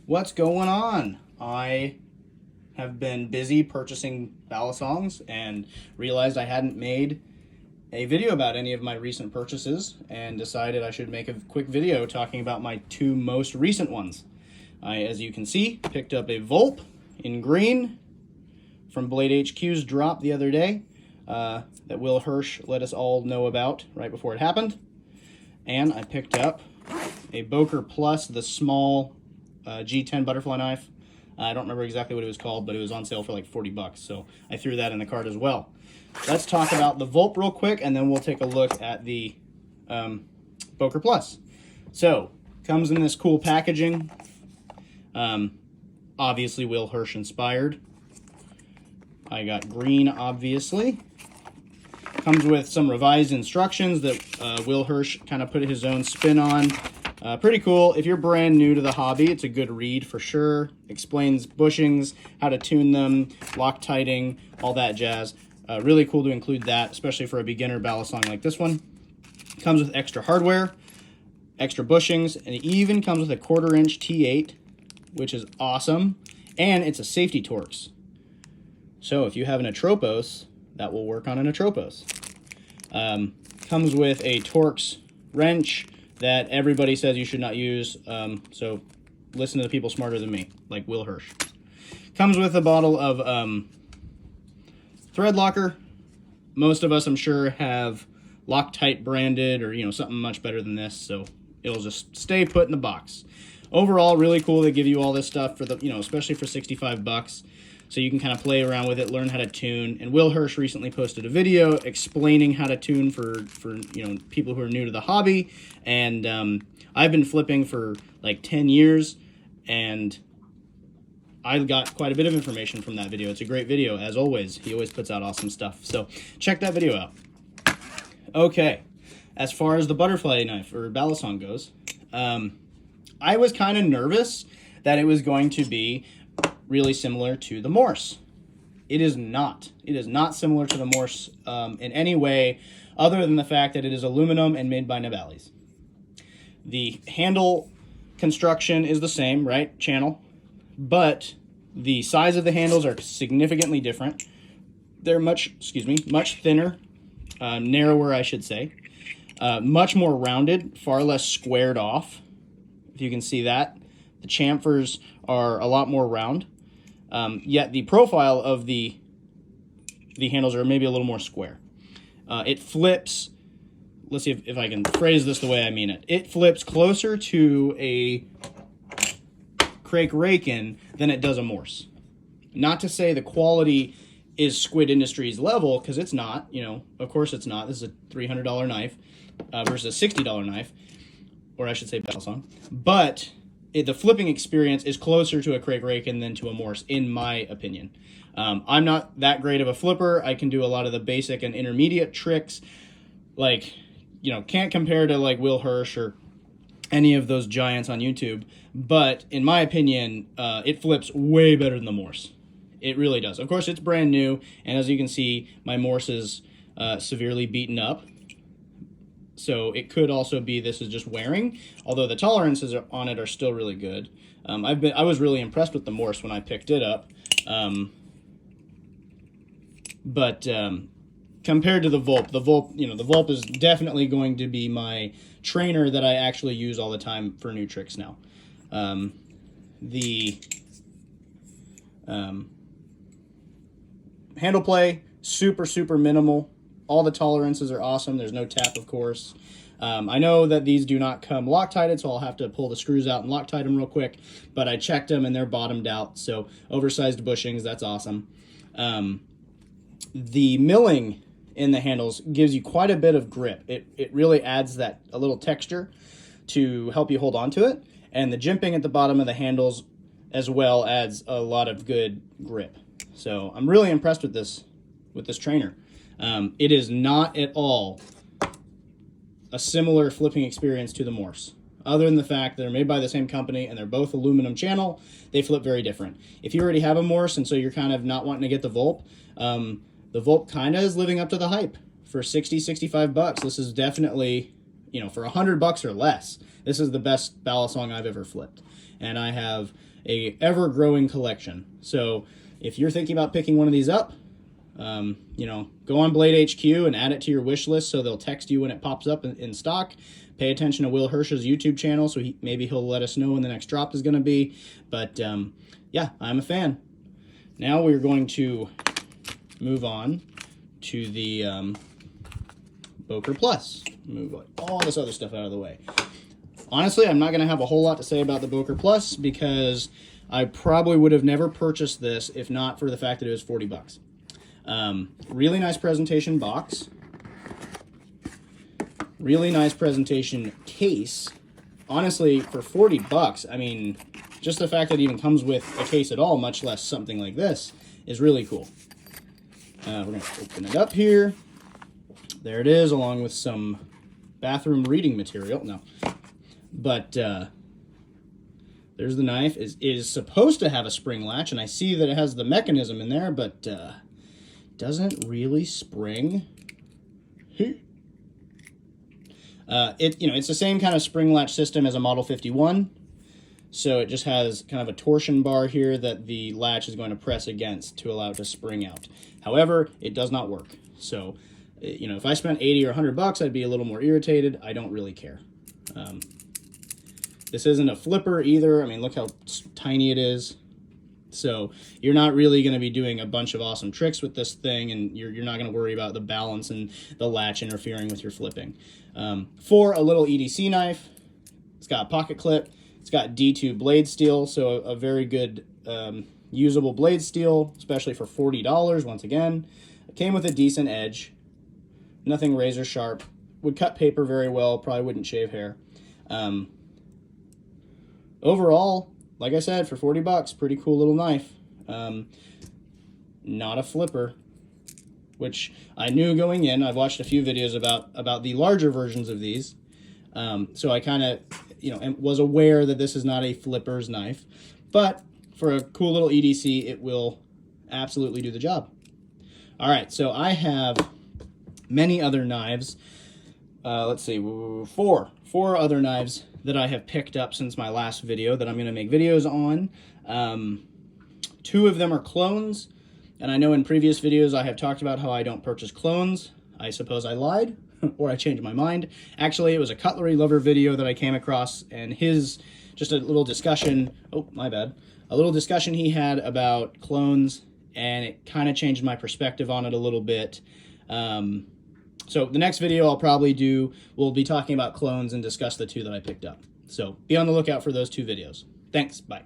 What's going on? I have been busy purchasing balisongs and realized I hadn't made a video about any of my recent purchases and decided I should make a quick video talking about my two most recent ones. I, as you can see, picked up a Vulp in green from Blade HQ's drop the other day that Will Hirsch let us all know about right before it happened. And I picked up a Boker Plus, the small G-10 butterfly knife. I don't remember exactly what it was called, but it was on sale for like 40 bucks, so I threw that in the cart as well. Let's talk about the Vulp real quick, and then we'll take a look at the Boker Plus. So, comes in this cool packaging. Obviously Will Hirsch inspired. I got green, obviously. Comes with some revised instructions that Will Hirsch kind of put his own spin on. Pretty cool. If you're brand new to the hobby, it's a good read for sure. Explains bushings, how to tune them, Loctiting, all that jazz. Really cool to include that, especially for a beginner balisong like this one. Comes with extra hardware, extra bushings, and it even comes with a 1/4 inch T8, which is awesome. And it's a safety Torx. So if you have an Atropos, that will work on an Atropos. Comes with a Torx wrench that everybody says you should not use, so listen to the people smarter than me, like Will Hirsch. Comes with a bottle of thread locker. Most of us, I'm sure, have Loctite branded or, something much better than this, so it'll just stay put in the box. Overall, really cool. They give you all this stuff for the, especially for 65 bucks. So you can kind of play around with it, learn how to tune. And Will Hirsch recently posted a video explaining how to tune for people who are new to the hobby. And I've been flipping for like 10 years, and I got quite a bit of information from that video. It's a great video, as always. He always puts out awesome stuff. So check that video out. Okay, as far as the butterfly knife or balisong goes, I was kind of nervous that it was going to be really similar to the Morse. It is not. It is not similar to the Morse in any way other than the fact that it is aluminum and made by Nabalis. The handle construction is the same, right? Channel. But the size of the handles are significantly different. They're much thinner, narrower, I should say. Much more rounded, far less squared off. If you can see that. The chamfers are a lot more round. Yet the profile of the handles are maybe a little more square. It flips, let's see if I can phrase this the way I mean it. It flips closer to a Crake Raken than it does a Morse. Not to say the quality is Squid Industries level, because it's not, of course it's not. This is a $300 knife versus a $60 knife, or I should say balisong. But the flipping experience is closer to a Crake Raken than to a Morse, in my opinion. I'm not that great of a flipper. I can do a lot of the basic and intermediate tricks. Like, can't compare to like Will Hirsch or any of those giants on YouTube. But in my opinion, it flips way better than the Morse. It really does. Of course, it's brand new. And as you can see, my Morse is severely beaten up. So it could also be this is just wearing, although the tolerances on it are still really good. I was really impressed with the Morse when I picked it up. But compared to the Vulp, the Vulp is definitely going to be my trainer that I actually use all the time for new tricks now. The handle play, super minimal. All the tolerances are awesome. There's no tap, of course. I know that these do not come Loctited, so I'll have to pull the screws out and Loctite them real quick. But I checked them, and they're bottomed out, so oversized bushings, that's awesome. The milling in the handles gives you quite a bit of grip. It really adds a little texture to help you hold on to it. And the jimping at the bottom of the handles as well adds a lot of good grip. So I'm really impressed with this trainer. It is not at all a similar flipping experience to the Morse. Other than the fact that they're made by the same company and they're both aluminum channel, they flip very different. If you already have a Morse and so you're kind of not wanting to get the Vulp kind of is living up to the hype. For 60, 65 bucks, this is definitely, for $100 or less, This is the best balisong I've ever flipped. And I have a ever-growing collection. So if you're thinking about picking one of these up, you know, go on Blade HQ and add it to your wish list so they'll text you when it pops up in stock. Pay attention to Will Hirsch's YouTube channel, so maybe he'll let us know when the next drop is going to be. But yeah, I'm a fan. Now we're going to move on to the Boker Plus. Move all this other stuff out of the way. Honestly, I'm not going to have a whole lot to say about the Boker Plus because I probably would have never purchased this if not for the fact that it was 40 bucks. Really nice presentation box. Really nice presentation case. Honestly, for 40 bucks, I mean, just the fact that it even comes with a case at all, much less something like this, is really cool. We're going to open it up here. There it is, along with some bathroom reading material. No. But there's the knife. It is supposed to have a spring latch, and I see that it has the mechanism in there, but doesn't really spring. It's the same kind of spring latch system as a Model 51. So it just has kind of a torsion bar here that the latch is going to press against to allow it to spring out. However, it does not work. So, you know, if I spent 80 or 100 bucks, I'd be a little more irritated. I don't really care. This isn't a flipper either. I mean, look how tiny it is. So you're not really going to be doing a bunch of awesome tricks with this thing, and you're not going to worry about the balance and the latch interfering with your flipping. For a little EDC knife, it's got a pocket clip. It's got D2 blade steel, so a very good usable blade steel, especially for $40 once again. It came with a decent edge. Nothing razor sharp. Would cut paper very well, probably wouldn't shave hair. Overall, like I said, for 40 bucks, pretty cool little knife. Not a flipper, which I knew going in. I've watched a few videos about the larger versions of these. So I kind of, was aware that this is not a flipper's knife. But for a cool little EDC, it will absolutely do the job. All right, so I have many other knives. Let's see, four other knives that I have picked up since my last video that I'm going to make videos on. 2 of them are clones, and I know in previous videos I have talked about how I don't purchase clones. I suppose I lied, or I changed my mind. Actually, it was a cutlery lover video that I came across, and just a little discussion, oh, my bad, a little discussion he had about clones, and it kind of changed my perspective on it a little bit. So the next video I'll probably do, we'll be talking about clones and discuss the 2 that I picked up. So be on the lookout for those 2 videos. Thanks, bye.